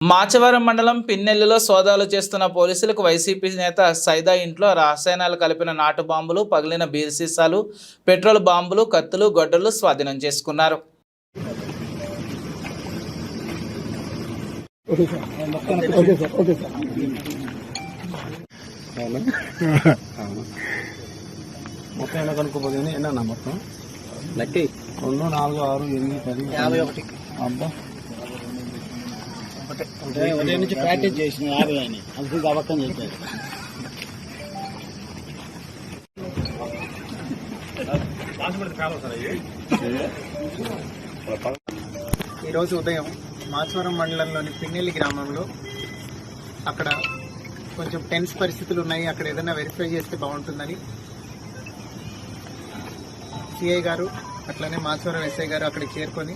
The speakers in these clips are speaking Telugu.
మాచవరం మండలం పిన్నెల్లిలో సోదాలు చేస్తున్న పోలీసులకు వైసీపీ నేత సైదా ఇంట్లో రసాయనాలు కలిపిన నాటు బాంబులు, పగిలిన బీర్ సీసాలు, పెట్రోల్ బాంబులు, కత్తులు, గొడ్డలు స్వాధీనం చేసుకున్నారు. మొత్తం ఎలా కనుక్కోపోతుంది ఎన్న మొత్తం లెక్క 2, 4, 6, 8, 10, 51 అబ్బా ఉదయం నుంచి ప్రాక్టీస్ చేసిన 50 అని అది అబద్ధం చెప్పారు. ఈరోజు ఉదయం మాచవరం మండలంలోని పిన్నెల్లి గ్రామంలో అక్కడ కొంచెం టెన్స్ పరిస్థితులు ఉన్నాయి, అక్కడ ఏదైనా వెరిఫై చేస్తే బాగుంటుందని సిఐ గారు అట్లనే మాచవరం ఎస్ఐ గారు అక్కడికి చేరుకొని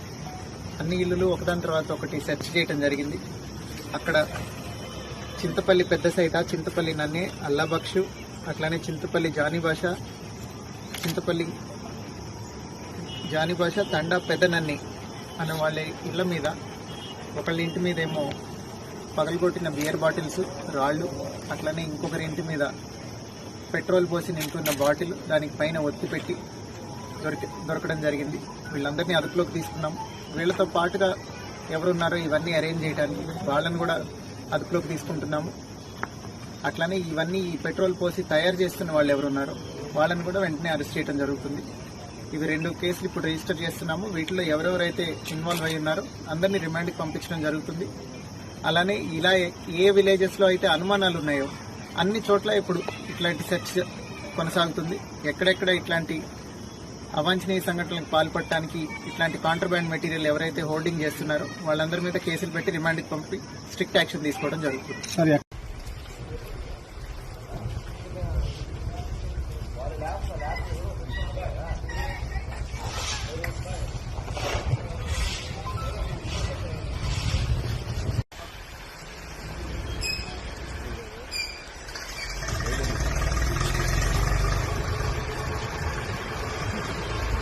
అన్ని ఇల్లులు ఒకదాని తర్వాత ఒకటి సెర్చ్ చేయడం జరిగింది. అక్కడ చింతపల్లి పెద్ద సైత, చింతపల్లి నన్నే, అల్లాబక్షు, అట్లానే చింతపల్లి జానీ భాష తండా పెద్ద నన్ని అనే వాళ్ళ ఇళ్ల మీద, ఒకళ్ళ ఇంటి మీద ఏమో పగలగొట్టిన బియర్ బాటిల్స్, రాళ్ళు, అట్లనే ఇంకొకరి ఇంటి మీద పెట్రోల్ పోసి నింపున్న బాటిల్, దానికి పైన ఒత్తి పెట్టి దొరకడం జరిగింది. వీళ్ళందరినీ అదుపులోకి తీసుకున్నాం. వీళ్ళతో పాటుగా ఎవరున్నారో ఇవన్నీ అరేంజ్ చేయడానికి వాళ్ళని కూడా అదుపులోకి తీసుకుంటున్నాము. అట్లనే ఇవన్నీ ఈ పెట్రోల్ పోసి తయారు చేస్తున్న వాళ్ళు ఎవరున్నారో వాళ్ళని కూడా వెంటనే అరెస్ట్ చేయడం జరుగుతుంది. ఇవి 2 కేసులు ఇప్పుడు రిజిస్టర్ చేస్తున్నాము. వీటిలో ఎవరెవరైతే ఇన్వాల్వ్ అయి ఉన్నారో అందరినీ రిమాండ్కి పంపించడం జరుగుతుంది. అలానే ఇలా ఏ విలేజెస్లో అయితే అనుమానాలు ఉన్నాయో అన్ని చోట్ల ఇప్పుడు ఇట్లాంటి సెర్చ్ కొనసాగుతుంది. ఎక్కడెక్కడ ఇట్లాంటి అవాంఛనీయ సంఘటనలకు పాల్పడటానికి ఇట్లాంటి కాంట్రాబ్యాండ్ మెటీరియల్ ఎవరైతే హోల్డింగ్ చేస్తున్నారో వాళ్ళందరి మీద కేసులు పెట్టి రిమాండ్కి పంపి స్ట్రిక్ట్ యాక్షన్ తీసుకోవడం జరుగుతుంది.